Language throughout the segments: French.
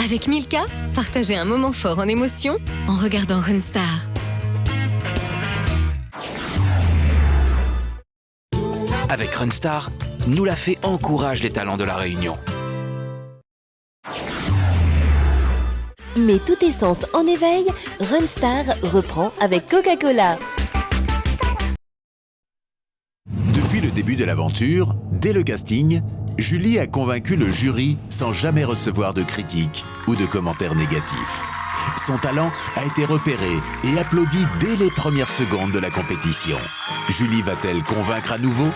Avec Milka, partagez un moment fort en émotion en regardant Runstar. Avec Runstar, Nous la fait encourage les talents de la Réunion. Mais tout essence en éveil, Runstar reprend avec Coca-Cola. Depuis le début de l'aventure, dès le casting, Julie a convaincu le jury sans jamais recevoir de critiques ou de commentaires négatifs. Son talent a été repéré et applaudi dès les premières secondes de la compétition. Julie va-t-elle convaincre à nouveau ?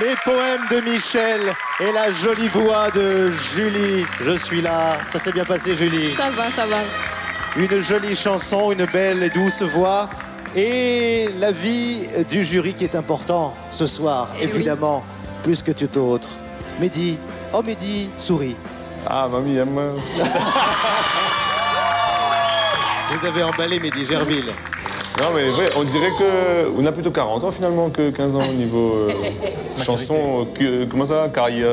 Les poèmes de Michel et la jolie voix de Julie. Je suis là. Ça s'est bien passé, Julie? Ça va, ça va. Une jolie chanson, une belle et douce voix. Et l'avis du jury qui est important ce soir, évidemment, plus que tout autre. Mehdi, oh Mehdi, souris. Ah, mamie, aime. Vous avez emballé Mehdi Gerville. Non, mais ouais, on dirait qu'on a plutôt 40 ans finalement que 15 ans au niveau chanson, comment ça, carrière.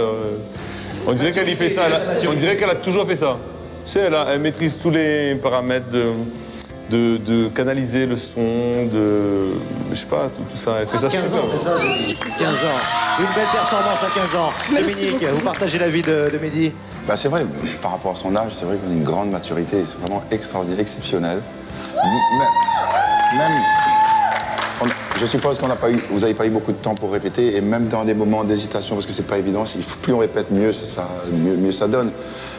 On dirait qu'elle y fait ça, on dirait qu'elle a toujours fait ça. Tu sais, elle maîtrise tous les paramètres de canaliser le son, je sais pas, tout ça. Elle fait ça 15 ans, c'est ça, 15 ans. Une belle performance à 15 ans. Merci Dominique, beaucoup. vous partagez l'avis de Mehdi? C'est vrai, par rapport à son âge, c'est vrai qu'on a une grande maturité. C'est vraiment extraordinaire, exceptionnel. Même, je suppose qu'on n'a pas eu, vous n'avez pas eu beaucoup de temps pour répéter, et même dans des moments d'hésitation, parce que c'est pas évident, plus on répète, mieux ça donne.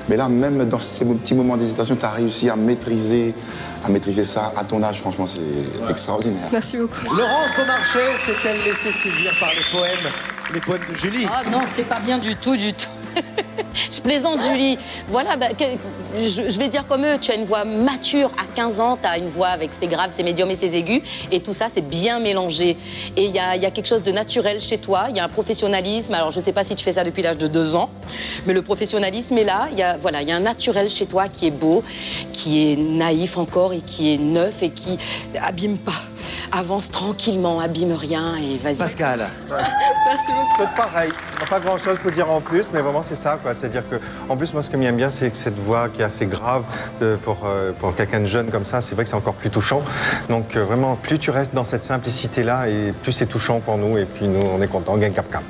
Mais là, même dans ces petits moments d'hésitation, tu as réussi à maîtriser ça à ton âge. Franchement, c'est extraordinaire. Merci beaucoup. Laurence Beaumarchais s'est-elle laissée séduire par les poèmes de Julie? Ah non, c'est pas bien du tout, du tout. Je plaisante, Julie. Voilà, je vais dire comme eux, tu as une voix mature à 15 ans, tu as une voix avec ses graves, ses médiums et ses aigus, et tout ça, c'est bien mélangé. Et il y a quelque chose de naturel chez toi, il y a un professionnalisme. Alors, je sais pas si tu fais ça depuis l'âge de 2 ans, mais le professionnalisme est là. Il y a un naturel chez toi qui est beau, qui est naïf encore, et qui est neuf, et qui abîme pas. Avance tranquillement, abîme rien, et vas-y. Pascal. Merci beaucoup. Tout pareil. Il n'y a pas grand-chose pour dire en plus, mais vraiment c'est ça, quoi. C'est-à-dire que, en plus, moi, ce que j'aime bien, c'est que cette voix qui est assez grave pour quelqu'un de jeune comme ça, c'est vrai que c'est encore plus touchant. Donc vraiment, plus tu restes dans cette simplicité-là, et plus c'est touchant pour nous. Et puis nous, on est contents, on gagne cap-cap.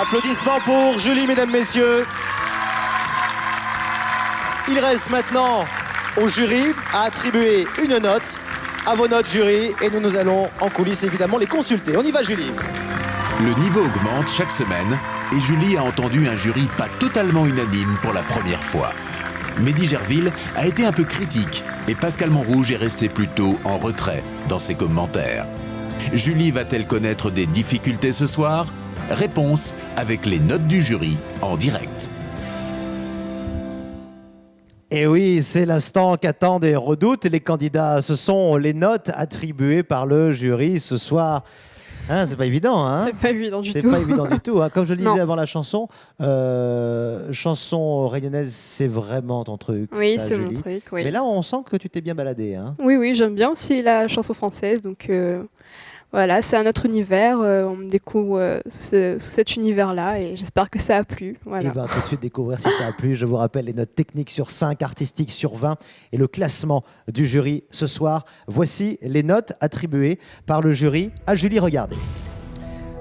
Applaudissements pour Julie, mesdames, messieurs. Il reste maintenant au jury à attribuer une note à vos notes jury, et nous allons en coulisses évidemment les consulter. On y va, Julie. Le niveau augmente chaque semaine et Julie a entendu un jury pas totalement unanime pour la première fois. Mehdi Gerville a été un peu critique et Pascal Montrouge est resté plutôt en retrait dans ses commentaires. Julie va-t-elle connaître des difficultés ce soir? Réponse avec les notes du jury en direct. Et oui, c'est l'instant qu'attendent et redoutent les candidats. Ce sont les notes attribuées par le jury ce soir. Hein, c'est pas évident, hein? C'est pas évident du tout. C'est pas évident du tout. Hein. Comme je le disais Non. avant la chanson, chanson réunionnaise, c'est vraiment ton truc. Oui, ça, c'est Julie. mon truc, oui. Mais là, on sent que tu t'es bien baladé. Hein. Oui, j'aime bien aussi la chanson française, donc voilà, c'est un autre univers, on me découvre sous cet univers-là et j'espère que ça a plu. Voilà. Et bien, tout de suite découvrir si ça a plu. Je vous rappelle les notes techniques sur 5, artistiques sur 20 et le classement du jury ce soir. Voici les notes attribuées par le jury à Julie. Regardez.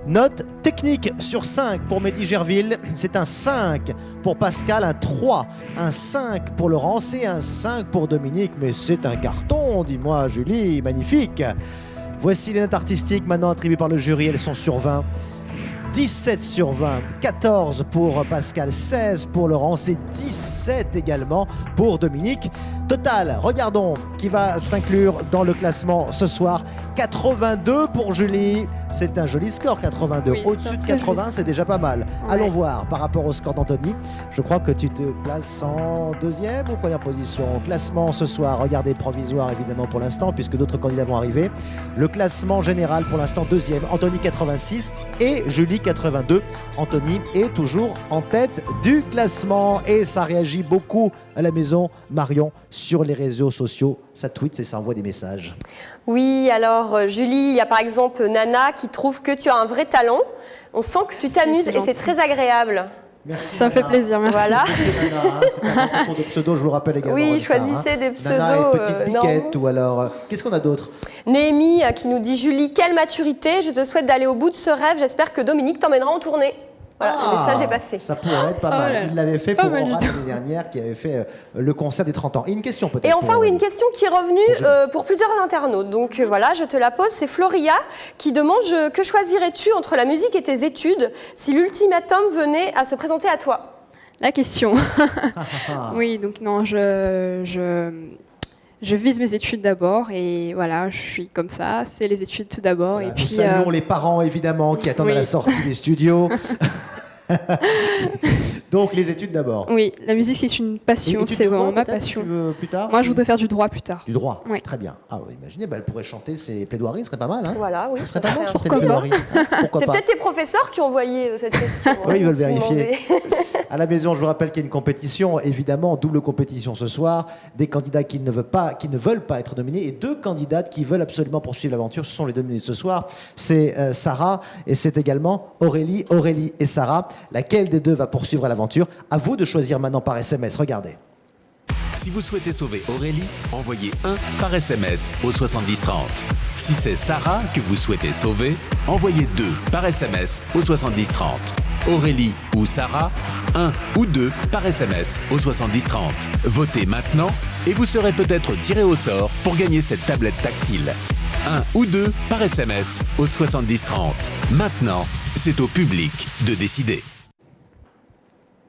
Note technique sur 5 pour Mehdi Gerville, c'est un 5 pour Pascal, un 3, un 5 pour Laurence et un 5 pour Dominique. Mais c'est un carton, dis-moi Julie, magnifique. Voici les notes artistiques maintenant attribuées par le jury, elles sont sur 20. 17 sur 20, 14 pour Pascal, 16 pour Laurence et 17 également pour Dominique. Total, regardons qui va s'inclure dans le classement ce soir. 82 pour Julie, c'est un joli score 82. Oui, Au-dessus de 80, c'est déjà pas mal. Ouais. Allons voir par rapport au score d'Anthony. Je crois que tu te places en deuxième ou première position. Classement ce soir, regardez, provisoire évidemment pour l'instant puisque d'autres candidats vont arriver. Le classement général pour l'instant deuxième, Anthony 86 et Julie 82. Anthony est toujours en tête du classement et ça réagit beaucoup à la maison. Marion, sur les réseaux sociaux, ça tweet et ça envoie des messages. Oui, alors Julie, il y a par exemple Nana qui trouve que tu as un vrai talent. On sent que tu t'amuses et c'est très agréable. Merci. Ça me fait Nana. plaisir, merci. Voilà. C'est un concours de pseudo, je vous rappelle également. Oui, Rockstar, choisissez des pseudos, Nana et Petite Biquette normaux. ou alors... qu'est-ce qu'on a d'autre? Néhémie qui nous dit Julie, quelle maturité, je te souhaite d'aller au bout de ce rêve, j'espère que Dominique t'emmènera en tournée. Voilà, le message est passé. Ça pourrait être pas mal. là là. Il l'avait fait Pas pour mal du Aura tout. l'année dernière, qui avait fait le concert des 30 ans. Et une question peut-être. Et enfin, pour, oui, une question qui est revenue pour plusieurs internautes. Donc voilà, je te la pose. C'est Floria qui demande que choisirais-tu entre la musique et tes études si l'ultimatum venait à se présenter à toi? La question. Oui, donc non, je vise mes études d'abord et voilà, je suis comme ça, c'est les études tout d'abord. Voilà, Et nous puis, saluons les parents évidemment qui attendent oui. à la sortie des studios. Donc les études d'abord. Oui, la musique c'est une passion, Études c'est de quoi, vraiment ma peut-être, passion. tu veux plus tard, Moi, si- je voudrais faire du droit plus tard. Du droit, Oui. très bien. Ah oui, imaginez, elle pourrait chanter ses plaidoiries, ce serait pas mal. Hein. Voilà, oui. Ce serait ça pas mal de serait chanter ses Pourquoi plaidoiries. Hein, pourquoi C'est pas. peut-être tes professeurs qui ont envoyé cette question. Oui, ils veulent qui m'ont vérifier. demandé. À la maison, je vous rappelle qu'il y a une compétition, évidemment, double compétition ce soir. Des candidats qui ne veulent pas être nominés et 2 candidates qui veulent absolument poursuivre l'aventure. Ce sont les 2 nominés ce soir. C'est Sarah et c'est également Aurélie. Aurélie et Sarah. Laquelle des 2 va poursuivre l'aventure? À vous de choisir maintenant par SMS. Regardez. Si vous souhaitez sauver Aurélie, envoyez 1 par SMS au 70 30. Si c'est Sarah que vous souhaitez sauver, envoyez 2 par SMS au 70 30. Aurélie ou Sarah, 1 ou 2 par SMS au 70 30. Votez maintenant et vous serez peut-être tiré au sort pour gagner cette tablette tactile. 1 ou 2 par SMS au 70 30. Maintenant, c'est au public de décider.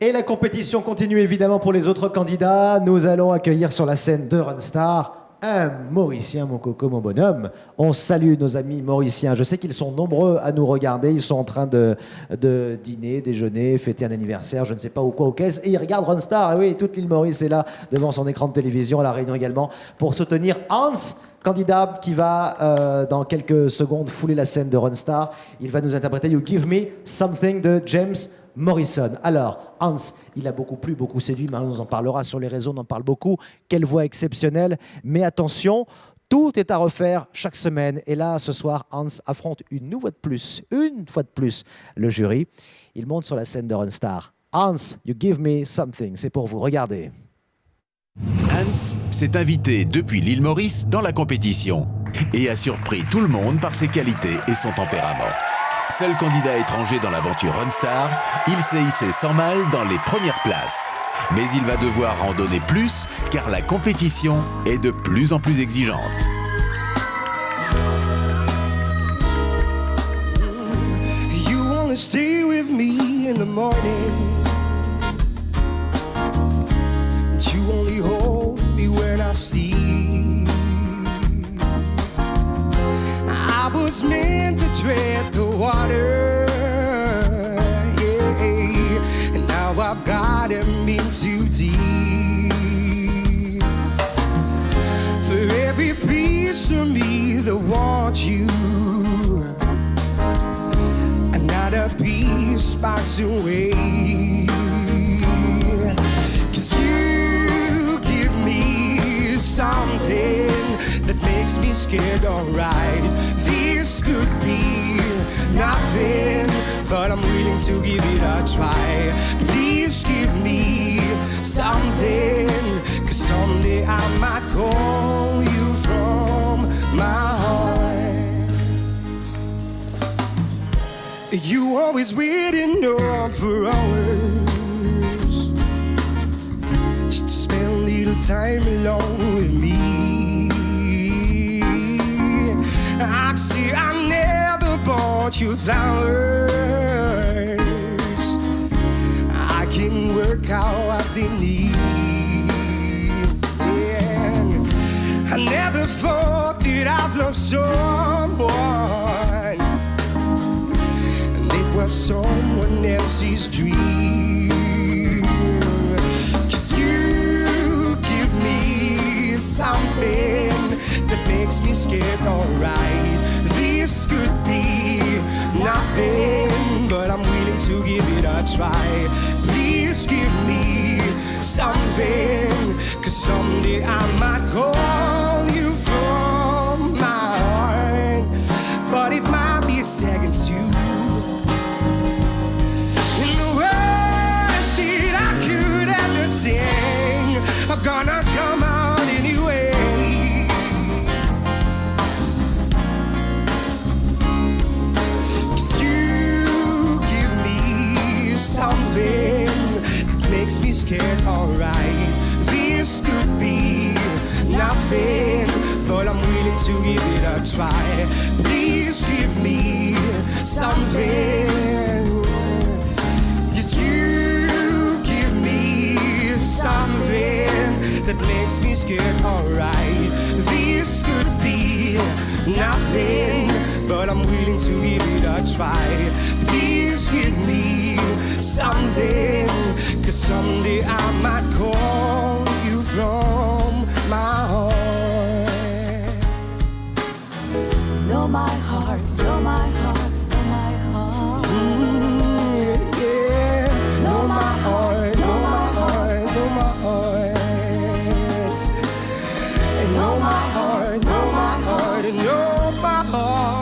Et la compétition continue évidemment pour les autres candidats. Nous allons accueillir sur la scène de Runstar un Mauricien, mon coco, mon bonhomme. On salue nos amis mauriciens. Je sais qu'ils sont nombreux à nous regarder. Ils sont en train de dîner, déjeuner, fêter un anniversaire, je ne sais pas où quoi, au caisse. Et ils regardent Runstar. Et oui, toute l'île Maurice est là devant son écran de télévision, à La Réunion également, pour soutenir Hans, candidat qui va dans quelques secondes fouler la scène de Runstar. Il va nous interpréter You Give Me Something de James Morrison. Alors, Hans, il a beaucoup plu, beaucoup séduit. Marie nous en parlera sur les réseaux, on en parle beaucoup. Quelle voix exceptionnelle. Mais attention, tout est à refaire chaque semaine. Et là, ce soir, Hans affronte une fois de plus, le jury. Il monte sur la scène de Runstar. Hans, You Give Me Something. C'est pour vous. Regardez. Hans s'est invité depuis l'île Maurice dans la compétition et a surpris tout le monde par ses qualités et son tempérament. Seul candidat étranger dans l'aventure Runstar, il s'est hissé sans mal dans les premières places. Mais il va devoir en donner plus car la compétition est de plus en plus exigeante. You wanna stay with me in the morning. You only hold me when I sleep. I was meant to tread the water, yeah, and now I've gotten in too deep. For every piece of me that wants you, another piece sparks away. 'Cause you give me something that makes me scared, alright. This could be nothing, but I'm willing to give it a try. Please give me something, 'cause someday I might call you from my heart. You always waiting on for hours, just to spend a little time alone with me. I see I never bought you flowers. I can work out what they need. Yeah. I never thought that I'd love someone, and it was someone else's dream. 'Cause you give me something that makes me scared, alright. This could be nothing, but I'm willing to give it a try. Please give me something, 'cause someday I might call you from my heart, but it might be a second too. And the words that I could ever sing are gonna come out anyway. Something that makes me scared, alright. This could be nothing, but I'm willing to give it a try. Please give me something. Yes, you give me something that makes me scared, alright. This could be nothing, but I'm willing to give it a try. Please give me something, 'cause someday I might call you from my heart. Know my heart, know my heart, know my heart. Yeah. Know my heart, know my heart, know my heart. And know my heart, know my heart, and know my heart.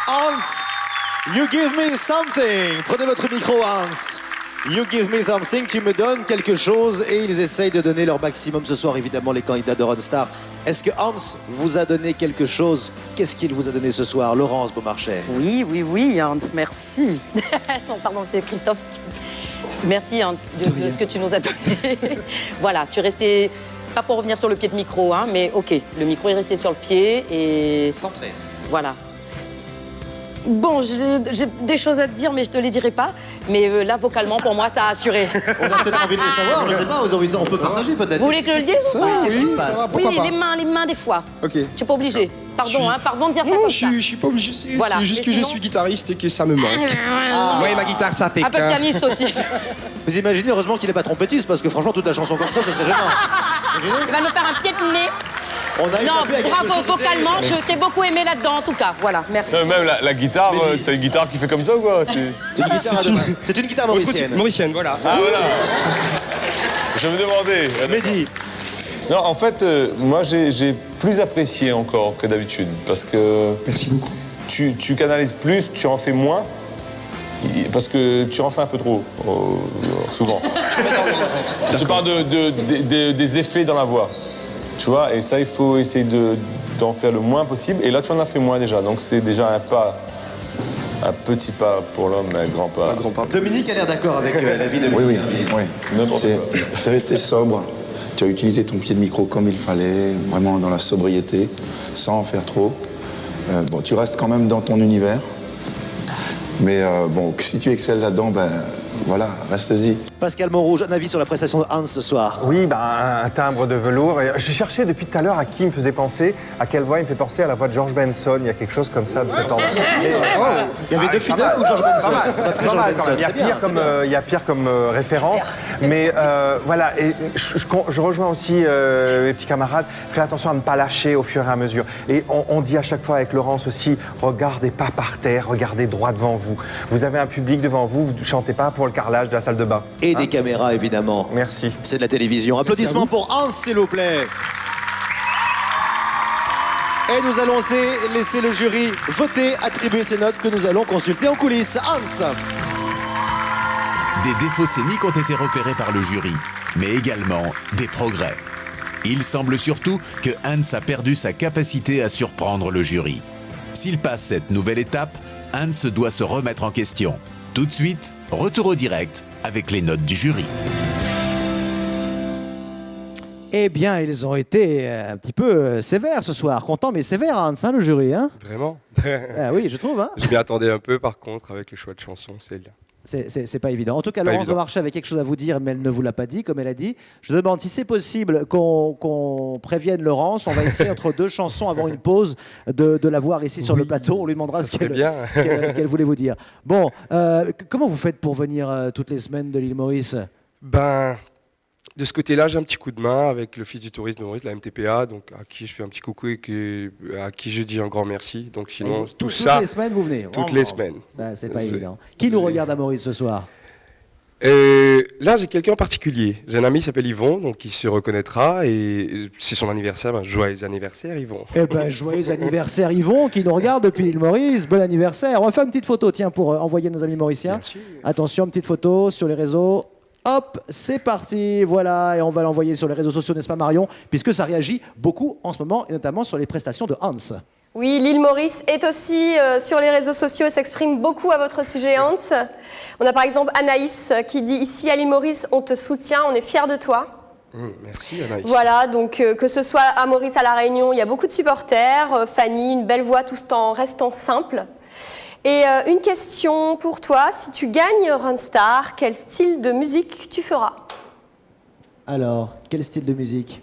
Hans, You give me something. Prenez votre micro, Hans. You give me something, tu me donnes quelque chose, et ils essayent de donner leur maximum ce soir, évidemment, les candidats de Runstar. Est-ce que Hans vous a donné quelque chose? Qu'est-ce qu'il vous a donné ce soir, Laurence Beaumarchais? Oui, Hans, merci. Non, pardon, c'est Christophe. Merci, Hans, de ce que tu nous as donné. Voilà, tu es resté, c'est pas pour revenir sur le pied de micro, hein, mais ok, le micro est resté sur le pied et... Centré. Voilà. Bon, j'ai des choses à te dire, mais je te les dirai pas. Mais là, vocalement, pour moi, ça a assuré. On a peut-être envie de les savoir, je sais pas, on peut partager peut-être. Vous voulez que je le dise ou pas? Qu'est-ce qui se passe? Oui, les mains des fois. Ok. Tu n'es pas obligé. Pardon, pardon de dire ça comme ça. Je suis pas obligé, Voilà. c'est juste que je suis guitariste et que ça me manque. Moi et ma guitare, ça fait un peu de pianiste aussi. Vous imaginez, heureusement qu'il n'est pas trompettiste, parce que franchement, toute la chanson comme ça, ce serait gênant. Il va nous faire un pied de nez. On a échappé à quelque bravo, chose vocalement, je t'ai beaucoup aimé là-dedans en tout cas. Voilà, merci. Même la guitare, t'as une guitare qui fait comme ça ou quoi? C'est une guitare mauricienne. Mauricienne, voilà. Ah voilà. Je me demandais. Mehdi. Non, en fait, moi j'ai plus apprécié encore que d'habitude parce que. Merci beaucoup. Tu canalises plus, tu en fais moins. Parce que tu en fais un peu trop, souvent. Je parle des effets dans la voix. Tu vois, et ça, il faut essayer d'en faire le moins possible. Et là, tu en as fait moins déjà. Donc, c'est déjà un petit pas pour l'homme, mais un grand pas. Un grand pas. Dominique a l'air d'accord avec la vie de Oui. C'est rester sobre. Tu as utilisé ton pied de micro comme il fallait, vraiment dans la sobriété, sans en faire trop. Bon, tu restes quand même dans ton univers. Mais bon, si tu excelles là-dedans, ben voilà, reste-y. Pascal Montrouge, un avis sur la prestation de Hans ce soir? Oui, un timbre de velours. Et je cherchais depuis tout à l'heure à qui il me faisait penser, à quelle voix il me fait penser à la voix de George Benson. Il y a quelque chose comme ça de cet ordre. Il y avait deux fidèles ou George Benson? Pas mal, quand même. Il y a pire comme référence. Mais voilà, et je rejoins aussi mes petits camarades. Fais attention à ne pas lâcher au fur et à mesure. Et on dit à chaque fois avec Laurence aussi, regardez pas par terre, regardez droit devant vous. Vous avez un public devant vous, vous ne chantez pas pour le carrelage de la salle de bain. Et des caméras, évidemment. Merci. C'est de la télévision. Applaudissements pour Hans, s'il vous plaît. Et nous allons laisser le jury voter, attribuer ces notes que nous allons consulter en coulisses. Hans. Des défauts scéniques ont été repérés par le jury, mais également des progrès. Il semble surtout que Hans a perdu sa capacité à surprendre le jury. S'il passe cette nouvelle étape, Hans doit se remettre en question. Tout de suite, retour au direct avec les notes du jury. Eh bien, ils ont été un petit peu sévères ce soir. Content mais sévère, Hans, hein, le jury. Hein, Vraiment. Ah oui, je trouve. Hein. Je m'y attendais un peu, par contre, avec le choix de chansons, C'est pas évident. En tout cas, Laurence Beaumarchais avait quelque chose à vous dire, mais elle ne vous l'a pas dit, comme elle a dit. Je demande si c'est possible qu'on prévienne Laurence. On va essayer entre deux chansons, avant une pause, de la voir ici sur le plateau. On lui demandera ce qu'elle voulait vous dire. Bon, comment vous faites pour venir toutes les semaines de l'île Maurice? Ben, de ce côté-là, j'ai un petit coup de main avec l'Office du tourisme de Maurice, la MTPA, donc à qui je fais un petit coucou et à qui je dis un grand merci. Donc sinon, tout ça... Toutes les semaines, vous venez? Toutes les semaines. Ah, c'est pas évident. Qui nous regarde à Maurice ce soir? Là, j'ai quelqu'un en particulier. J'ai un ami qui s'appelle Yvon, donc il se reconnaîtra, et c'est son anniversaire. Ben, joyeux anniversaire, Yvon. Eh ben, joyeux anniversaire, Yvon, qui nous regarde depuis l'île Maurice. Bon anniversaire. On va faire une petite photo, tiens, pour envoyer nos amis mauriciens. Attention, petite photo sur les réseaux. Hop, c'est parti, voilà, et on va l'envoyer sur les réseaux sociaux, n'est-ce pas Marion? Puisque ça réagit beaucoup en ce moment, et notamment sur les prestations de Hans. Oui, l'île Maurice est aussi sur les réseaux sociaux et s'exprime beaucoup à votre sujet, Hans. On a par exemple Anaïs qui dit « Ici à l'île Maurice, on te soutient, on est fiers de toi ». Merci Anaïs. Voilà, donc que ce soit à Maurice, à La Réunion, il y a beaucoup de supporters. Fanny, une belle voix tout en restant simple. Et une question pour toi, si tu gagnes Runstar, quel style de musique tu feras? Alors, quel style de musique?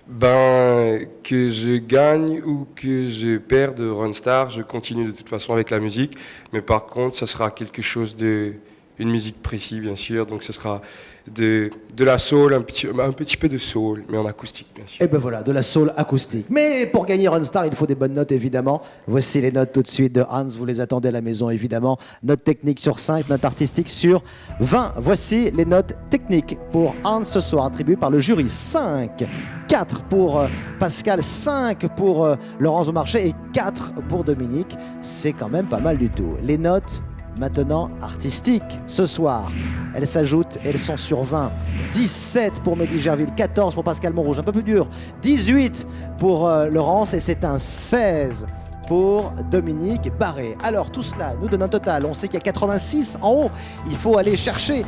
Ben, que je gagne ou que je perde Runstar, je continue de toute façon avec la musique, mais par contre, ça sera quelque chose de une musique précise, bien sûr. Donc ce sera de la soul, un petit peu de soul, mais en acoustique, bien sûr. Et ben voilà, de la soul acoustique. Mais pour gagner Runstar, il faut des bonnes notes, évidemment. Voici les notes tout de suite de Hans. Vous les attendez à la maison, évidemment. Note technique sur 5, note artistique sur 20. Voici les notes techniques pour Hans ce soir, attribuées par le jury. 5, 4 pour Pascal, 5 pour Laurence Beaumarchais et 4 pour Dominique. C'est quand même pas mal du tout. Les notes maintenant artistiques ce soir, elles s'ajoutent, elles sont sur 20. 17 pour Mehdi Gerville, 14 pour Pascal Montrouge, un peu plus dur. 18 pour Laurence et c'est un 16 pour Dominique Barré. Alors tout cela nous donne un total. On sait qu'il y a 86 en haut. Il faut aller chercher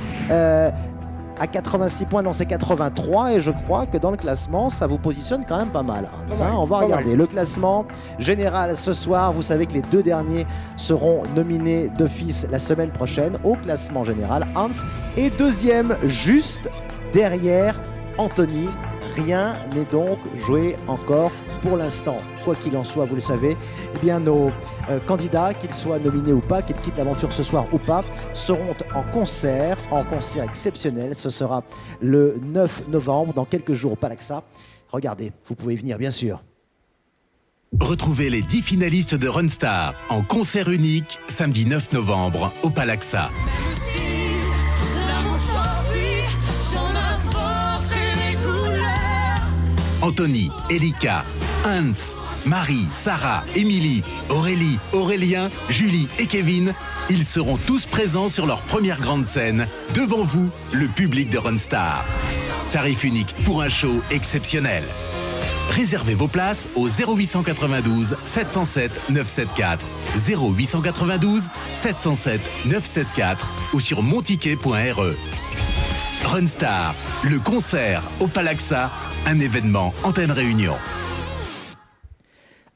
à 86 points, non c'est 83 et je crois que dans le classement ça vous positionne quand même pas mal, Hans, hein. On va regarder le classement général ce soir. Vous savez que les 2 derniers seront nominés d'office la semaine prochaine au classement général. Hans est 2e juste derrière Anthony. Rien n'est donc joué encore pour l'instant. Quoi qu'il en soit, vous le savez, eh bien nos candidats, qu'ils soient nominés ou pas, qu'ils quittent l'aventure ce soir ou pas, seront en concert exceptionnel. Ce sera le 9 novembre, dans quelques jours au Palaxa. Regardez, vous pouvez y venir, bien sûr. Retrouvez les 10 finalistes de Runstar en concert unique, samedi 9 novembre au Palaxa. Anthony, Elika, Hans, Marie, Sarah, Émilie, Aurélie, Aurélien, Julie et Kevin, ils seront tous présents sur leur première grande scène, devant vous, le public de Runstar. Tarif unique pour un show exceptionnel. Réservez vos places au 0892 707 974, 0892 707 974 ou sur monticket.re. Runstar, le concert au Palaxa, un événement Antenne Réunion.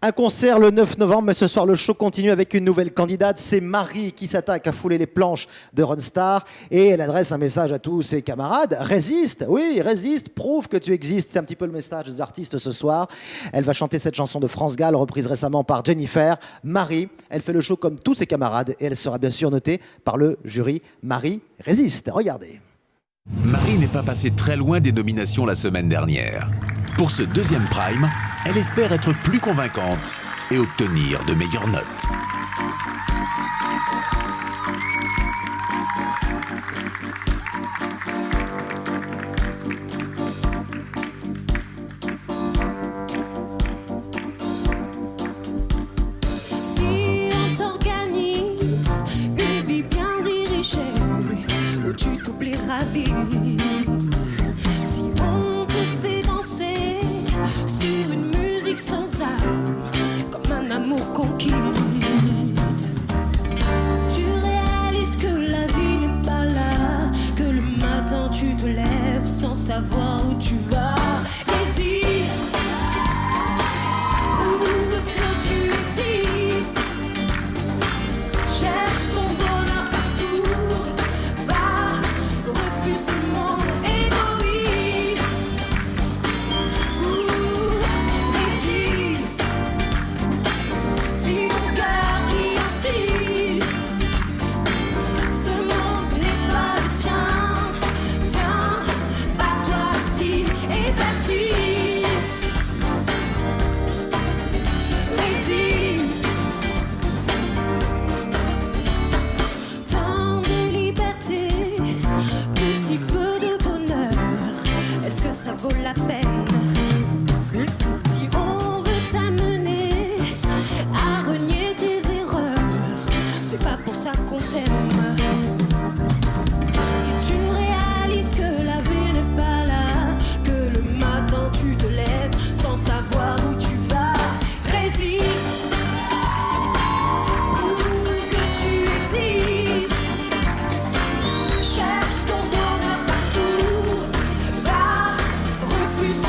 Un concert le 9 novembre, mais ce soir le show continue avec une nouvelle candidate. C'est Marie qui s'attaque à fouler les planches de Runstar et elle adresse un message à tous ses camarades. Résiste, oui, résiste, prouve que tu existes. C'est un petit peu le message des artistes ce soir. Elle va chanter cette chanson de France Gall, reprise récemment par Jennifer. Marie, elle fait le show comme tous ses camarades et elle sera bien sûr notée par le jury. Marie résiste, regardez. Marie n'est pas passée très loin des nominations la semaine dernière. Pour ce 2e prime, elle espère être plus convaincante et obtenir de meilleures notes. Si on t'organise une vie bien dirigée, où tu t'oublieras vite. Si on te fait danser sur une musique sans âme, comme un amour qu'on quitte, tu réalises que la vie n'est pas là, que le matin tu te lèves sans savoir où tu vas. Résiste, prouve que tu existes, cherche ton bonheur partout, va, refuse ce monde égoïste. Résiste, suis mon cœur qui insiste. Ce monde n'est pas le tien, viens, bats-toi assis et persiste. Résiste. Tant de liberté pour si peu de bonheur, est-ce que ça vaut la peine? Si on veut t'amener à renier tes erreurs, c'est pas pour ça qu'on t'aime. Si tu réalises que la vie n'est pas là, que le matin tu te lèves sans savoir où tu vas, résiste, prouve que tu existes, cherche ton bonheur partout, va, refuse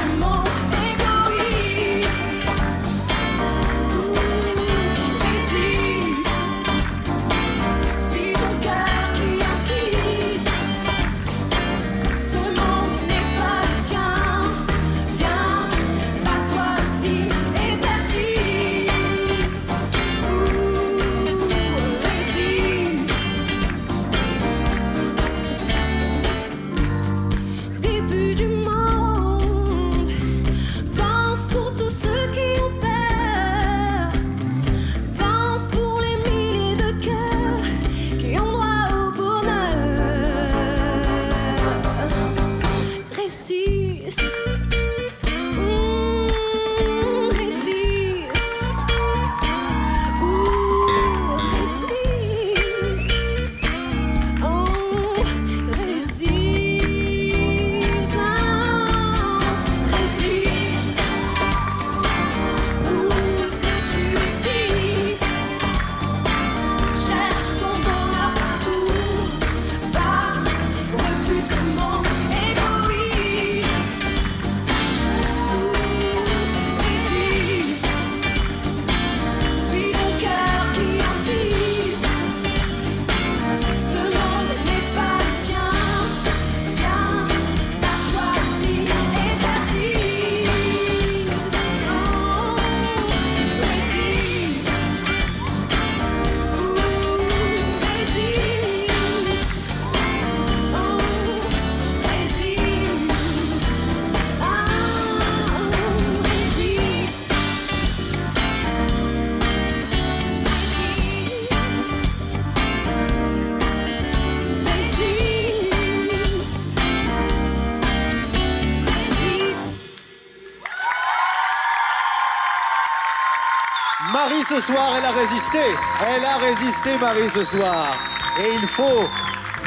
Marie ce soir, elle a résisté. Elle a résisté, Marie, ce soir. Et il faut,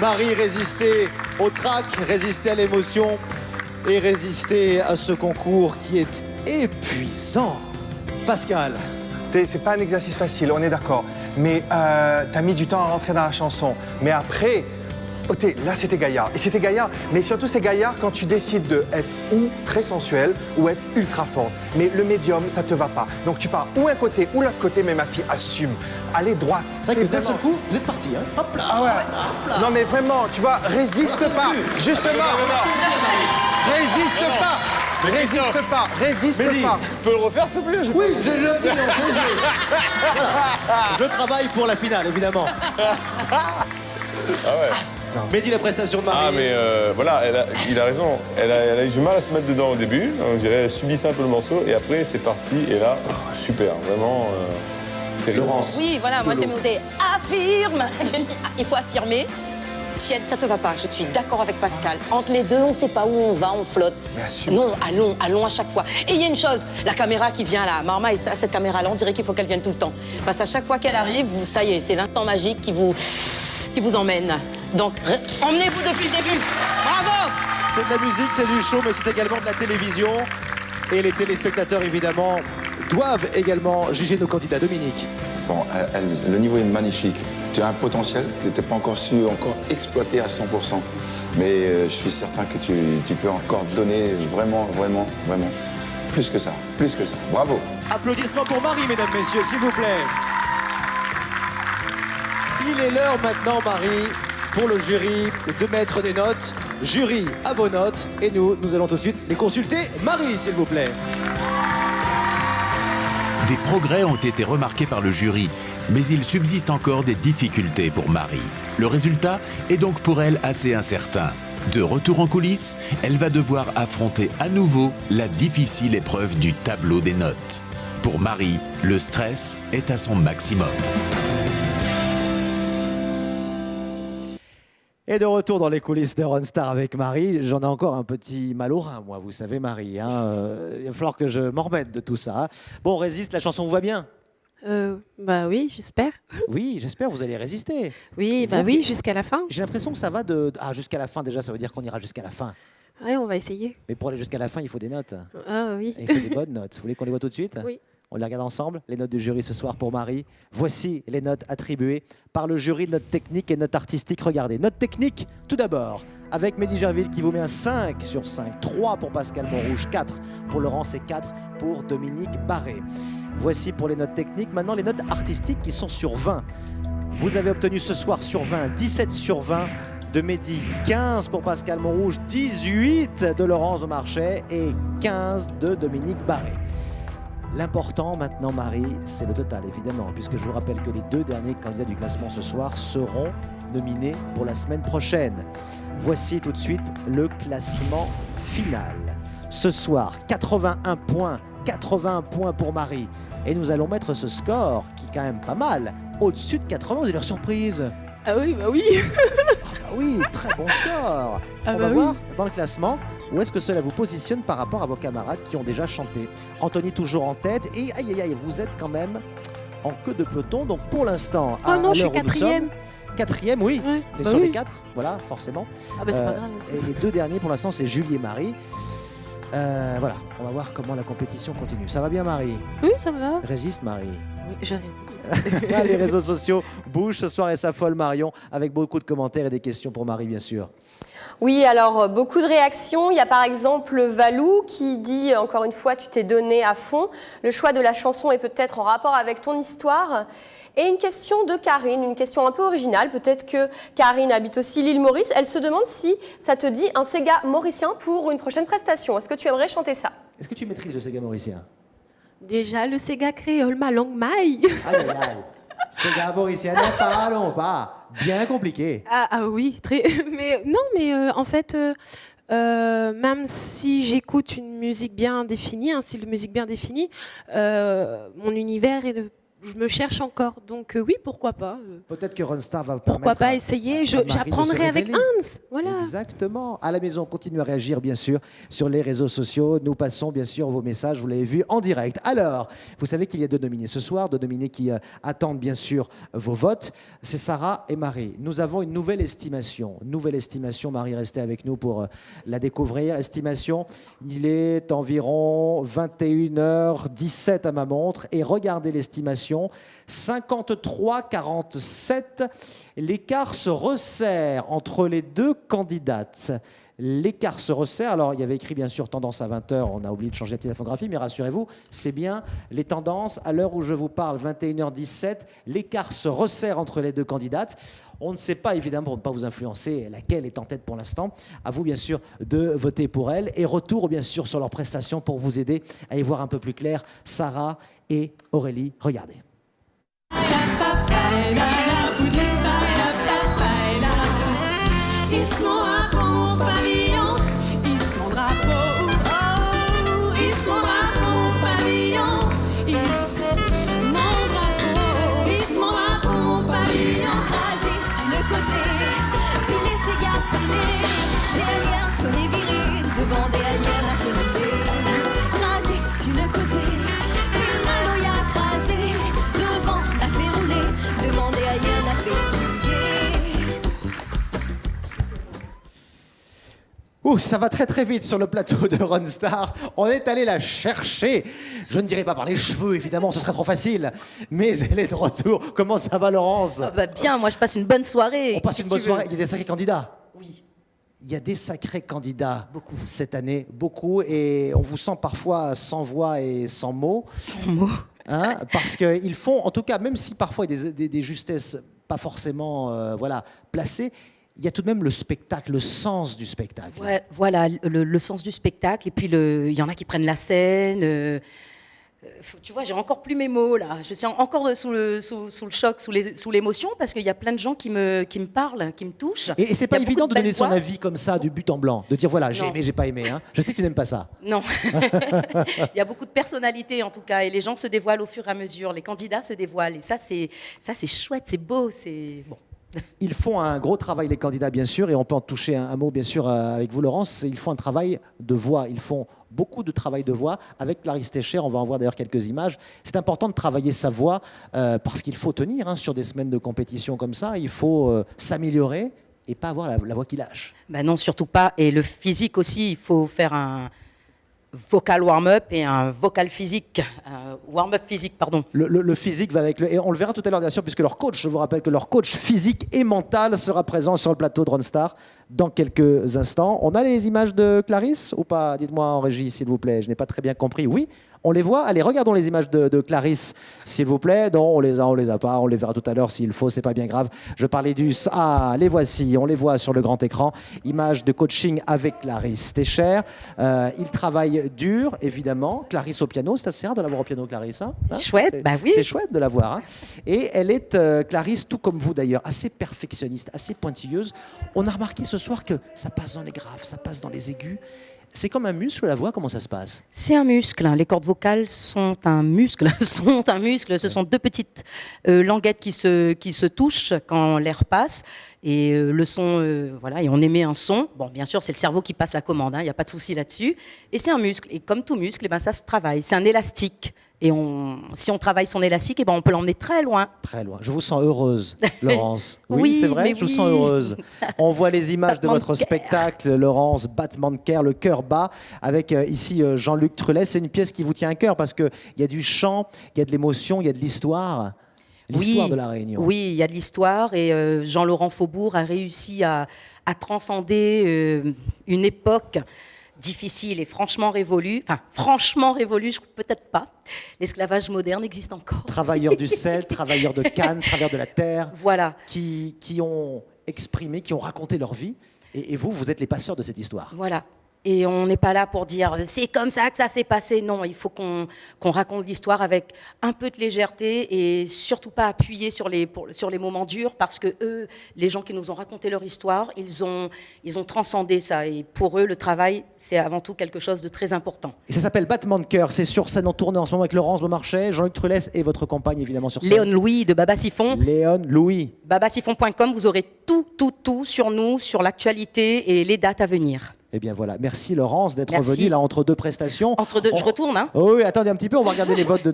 Marie, résister au trac, résister à l'émotion et résister à ce concours qui est épuisant. Pascal. C'est pas un exercice facile, on est d'accord. Mais t'as mis du temps à rentrer dans la chanson. Mais après, là c'était gaillard. Et c'était gaillard, mais surtout c'est gaillard quand tu décides d'être ou très sensuel ou être ultra fort. Mais le médium, ça te va pas. Donc tu pars ou un côté ou l'autre côté, mais ma fille, assume. Allez droite. C'est vrai que d'un seul coup, vous êtes parti, hein. Hop là, ah ouais. Hop là. Non mais vraiment, tu vois, résiste pas. Justement. Résiste pas. Résiste pas, résiste pas. Tu peux le refaire, s'il te plaît? Oui, je le dis, voilà. Je travaille pour la finale, évidemment. Ah ouais. Mehdi, la prestation de Marie. Ah mais voilà, il a raison. Elle a eu du mal à se mettre dedans au début. On dirait elle subissait un peu le morceau et après c'est parti et là, super, vraiment terrible. Laurence. Oui, voilà, moi j'ai monté affirme. Il faut affirmer. Tienne, ça te va pas, je suis d'accord avec Pascal. Entre les deux, on sait pas où on va, on flotte. Non, allons à chaque fois. Et il y a une chose, la caméra qui vient là, Marma, et ça, cette caméra-là, on dirait qu'il faut qu'elle vienne tout le temps. Parce qu'à chaque fois qu'elle arrive, ça y est, c'est l'instant magique qui vous emmène. Donc, emmenez-vous depuis le début. Bravo! C'est de la musique, c'est du show, mais c'est également de la télévision. Et les téléspectateurs, évidemment, doivent également juger nos candidats. Dominique. Bon, le niveau est magnifique. Tu as un potentiel que tu n'as pas encore su exploiter à 100%. Mais je suis certain que tu peux encore donner vraiment plus que ça. Bravo. Applaudissements pour Marie, mesdames, messieurs, s'il vous plaît. Il est l'heure maintenant, Marie, pour le jury de mettre des notes. Jury, à vos notes. Et nous allons tout de suite les consulter. Marie, s'il vous plaît. Des progrès ont été remarqués par le jury, mais il subsiste encore des difficultés pour Marie. Le résultat est donc pour elle assez incertain. De retour en coulisses, elle va devoir affronter à nouveau la difficile épreuve du tableau des notes. Pour Marie, le stress est à son maximum. Et de retour dans les coulisses de Ronstar avec Marie, j'en ai encore un petit mal au rein, moi, vous savez, Marie. Hein, il va falloir que je m'en remette de tout ça. Bon, on résiste, la chanson vous va bien? Bah oui, j'espère. Oui, j'espère, vous allez résister. Oui, bah oui, jusqu'à la fin. J'ai l'impression que ça va jusqu'à la fin, déjà, ça veut dire qu'on ira jusqu'à la fin. Ouais, on va essayer. Mais pour aller jusqu'à la fin, il faut des notes. Ah oui. Et il faut des bonnes notes. Vous voulez qu'on les voit tout de suite? Oui. On les regarde ensemble, les notes du jury ce soir pour Marie. Voici les notes attribuées par le jury, notes techniques et notes artistiques. Regardez, notes techniques, tout d'abord, avec Mehdi Gerville qui vous met un 5 sur 5. 3 pour Pascal Montrouge, 4 pour Laurence et 4 pour Dominique Barré. Voici pour les notes techniques. Maintenant, les notes artistiques qui sont sur 20. Vous avez obtenu ce soir sur 20, 17 sur 20 de Mehdi, 15 pour Pascal Montrouge, 18 de Laurence de Marchais et 15 de Dominique Barré. L'important maintenant, Marie, c'est le total, évidemment, puisque je vous rappelle que les 2 derniers candidats du classement ce soir seront nominés pour la semaine prochaine. Voici tout de suite le classement final. Ce soir, 81 points pour Marie. Et nous allons mettre ce score, qui est quand même pas mal, au-dessus de 80. Vous avez l'air surprise. Ah oui, bah oui. Ah bah oui, très bon score. On va voir dans le classement où est-ce que cela vous positionne par rapport à vos camarades qui ont déjà chanté. Anthony toujours en tête et aïe, vous êtes quand même en queue de peloton. Donc pour l'instant, oh non, je suis 4e. 4e, oui, ouais, mais bah sur oui. les 4, voilà, forcément. Ah bah c'est pas grave. Et les 2 derniers pour l'instant, c'est Julie et Marie. Voilà, on va voir comment la compétition continue. Ça va bien, Marie? Oui, ça va. Résiste, Marie. Oui, je résiste. Les réseaux sociaux bougent ce soir et s'affolent, Marion, avec beaucoup de commentaires et des questions pour Marie, bien sûr. Oui, alors beaucoup de réactions. Il y a par exemple Valou qui dit, encore une fois, tu t'es donné à fond. Le choix de la chanson est peut-être en rapport avec ton histoire. Et une question de Karine, une question un peu originale. Peut-être que Karine habite aussi l'île Maurice. Elle se demande si ça te dit un Sega mauricien pour une prochaine prestation. Est-ce que tu aimerais chanter ça? Est-ce que tu maîtrises le Sega mauricien? Déjà, le Sega créole, ma langue maille. Aïe. Sega mauricien, n'en parlons pas. Bien compliqué. Ah oui, très. Mais non, mais en fait, même si j'écoute une musique bien définie, un style de musique bien défini, mon univers est je me cherche encore. Donc oui, pourquoi pas. Peut-être que Runstar va Pourquoi permettre pas à essayer. Marie de se J'apprendrai avec révéler. Hans. Voilà. Exactement. À la maison, continuez à réagir, bien sûr, sur les réseaux sociaux. Nous passons, bien sûr, vos messages. Vous l'avez vu en direct. Alors, vous savez qu'il y a 2 nominés ce soir, 2 nominés qui attendent, bien sûr, vos votes. C'est Sarah et Marie. Nous avons une nouvelle estimation. Nouvelle estimation. Marie, restez avec nous pour la découvrir. Estimation, il est environ 21h17 à ma montre. Et regardez l'estimation, 53-47. L'écart se resserre entre les 2 candidates. L'écart se resserre. Alors, il y avait écrit, bien sûr, tendance à 20h. On a oublié de changer la typographie, mais rassurez-vous, c'est bien les tendances. À l'heure où je vous parle, 21h17, l'écart se resserre entre les 2 candidates. On ne sait pas, évidemment, pour ne pas vous influencer, laquelle est en tête pour l'instant. À vous, bien sûr, de voter pour elle. Et retour, bien sûr, sur leurs prestations pour vous aider à y voir un peu plus clair. Sarah et Aurélie, regardez. Ils sont à mon pavillon, ils sont mon drapeau. Oh, ils sont à mon pavillon, ils sont mon drapeau. Ils sont à mon pavillon, rasés sur le côté, pilés, cigares pilés, derrière tous les virés, devant derrière la fenêtre. Rasés sur le côté, une maloya crasée, devant la fait rouler, devant derrière la fait suer. Ouh, ça va très très vite sur le plateau de Runstar. On est allé la chercher. Je ne dirais pas par les cheveux, évidemment, ce serait trop facile. Mais elle est de retour. Comment ça va, Laurence? Bien, moi je passe une bonne soirée. On passe une bonne Qu'est-ce que tu soirée. veux? Il y a des sacrés candidats. Oui. Il y a des sacrés candidats cette année, beaucoup. Et on vous sent parfois sans voix et sans mots. Sans mots. Hein, parce qu'ils font, en tout cas, même si parfois il y a des justesses pas forcément voilà, placées, il y a tout de même le spectacle, le sens du spectacle. Ouais, voilà, le sens du spectacle. Et puis, il y en a qui prennent la scène. Tu vois, j'ai encore plus mes mots, là. Je suis encore sous le choc, sous l'émotion, parce qu'il y a plein de gens qui me parlent, qui me touchent. Et c'est pas Il y a évident beaucoup de donner belles son voix. avis comme ça, du but en blanc, de dire voilà, j'ai Non. aimé, j'ai pas aimé. Hein. Je sais que tu n'aimes pas ça. Non. Il y a beaucoup de personnalités, en tout cas, et les gens se dévoilent au fur et à mesure. Les candidats se dévoilent, et ça, c'est chouette, c'est beau, c'est bon. Ils font un gros travail, les candidats, bien sûr, et on peut en toucher un mot, bien sûr, avec vous, Laurence. Ils font un travail de voix. Ils font beaucoup de travail de voix. Avec Clarisse Técher, on va en voir d'ailleurs quelques images. C'est important de travailler sa voix parce qu'il faut tenir hein, sur des semaines de compétition comme ça. Il faut s'améliorer et pas avoir la voix qui lâche. Ben non, surtout pas. Et le physique aussi, il faut faire un vocal warm-up et un vocal physique. Warm-up physique, pardon. Le physique va avec le... Et on le verra tout à l'heure, bien sûr, puisque leur coach, je vous rappelle que leur coach physique et mental sera présent sur le plateau de Runstar dans quelques instants. On a les images de Clarisse ou pas? Dites-moi en régie, s'il vous plaît. Je n'ai pas très bien compris. Oui, on les voit. Allez, regardons les images de Clarisse, s'il vous plaît. Non, on les a pas. On les verra tout à l'heure s'il faut. C'est pas bien grave. Je parlais du... Ah, les voici. On les voit sur le grand écran. Images de coaching avec Clarisse Técher. Il travaille dur, évidemment. Clarisse au piano. C'est assez rare de la voir au piano, Clarisse. Hein Chouette, bah oui. C'est chouette de la voir. Hein. Et elle est, Clarisse, tout comme vous d'ailleurs, assez perfectionniste, assez pointilleuse. On a remarqué ce soir que ça passe dans les graves, ça passe dans les aigus. C'est comme un muscle, la voix, comment ça se passe? C'est un muscle. Hein. Les cordes vocales sont un muscle. Ce sont deux petites languettes qui se touchent quand l'air passe. Et le son, voilà, et on émet un son. Bon, bien sûr, c'est le cerveau qui passe la commande. Il n'y a pas de souci là-dessus. Et c'est un muscle. Et comme tout muscle, ben, ça se travaille. C'est un élastique. Et si on travaille son élastique, ben, on peut l'emmener très loin. Très loin. Je vous sens heureuse, Laurence. Oui, c'est vrai, mais je vous oui. sens heureuse. On voit les images de Battement votre de cœur. spectacle, Laurence, battement de cœur, le cœur bas, avec ici Jean-Luc Trullet. C'est une pièce qui vous tient à cœur parce qu'il y a du chant, il y a de l'émotion, il y a de l'histoire. L'histoire de La Réunion. Oui, il y a de l'histoire et Jean-Laurent Faubourg a réussi à transcender une époque difficile et franchement révolue. Enfin, franchement révolue, peut-être pas. L'esclavage moderne existe encore. Travailleurs du sel, travailleurs de Cannes, travailleurs de la terre, voilà. qui ont exprimé, qui ont raconté leur vie. Et vous êtes les passeurs de cette histoire. Voilà. Et on n'est pas là pour dire c'est comme ça que ça s'est passé. Non, il faut qu'on raconte l'histoire avec un peu de légèreté et surtout pas appuyer sur les moments durs parce que eux, les gens qui nous ont raconté leur histoire, ils ont transcendé ça. Et pour eux, le travail, c'est avant tout quelque chose de très important. Et ça s'appelle Battement de cœur. C'est sur scène en tournée en ce moment avec Laurence Beaumarchais, Jean-Luc Trulès et votre compagne évidemment sur scène. Léon Louis de Baba Siphon. Léon Louis. Babasiphon.com, vous aurez tout sur nous, sur l'actualité et les dates à venir. Eh bien voilà, merci Laurence d'être venue là entre deux prestations. Je retourne, hein. Oh oui, attendez un petit peu, on va regarder les votes de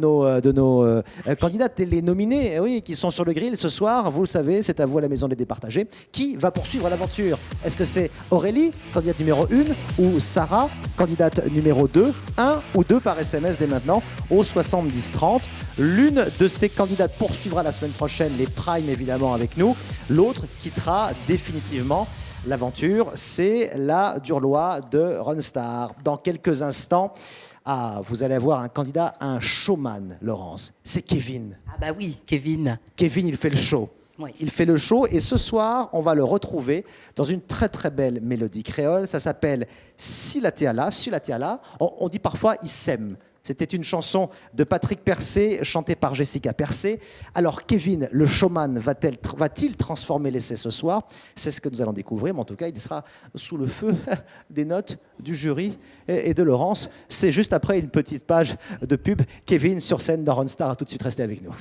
nos candidates et les nominés qui sont sur le grill ce soir. Vous le savez, c'est à vous à la maison de les départager. Qui va poursuivre l'aventure? Est-ce que c'est Aurélie, candidate numéro 1, ou Sarah, candidate numéro 2? 1 ou 2 par SMS dès maintenant au 70 30. L'une de ces candidates poursuivra la semaine prochaine les primes évidemment avec nous. L'autre quittera définitivement l'aventure. C'est la Durlois de Runstar. Dans quelques instants, vous allez avoir un candidat, un showman, Laurence. C'est Kevin. Ah bah oui, Kevin. Kevin, il fait le show. Oui. Il fait le show et ce soir, on va le retrouver dans une très très belle mélodie créole. Ça s'appelle Silatiala. Silatiala, on dit parfois il s'aime. C'était une chanson de Patrick Percé, chantée par Jessica Percé. Alors Kevin, le showman, va-t-il transformer l'essai ce soir? C'est ce que nous allons découvrir, mais en tout cas, il sera sous le feu des notes du jury et de Laurence. C'est juste après une petite page de pub. Kevin sur scène dans Runstar. À tout de suite, restez avec nous.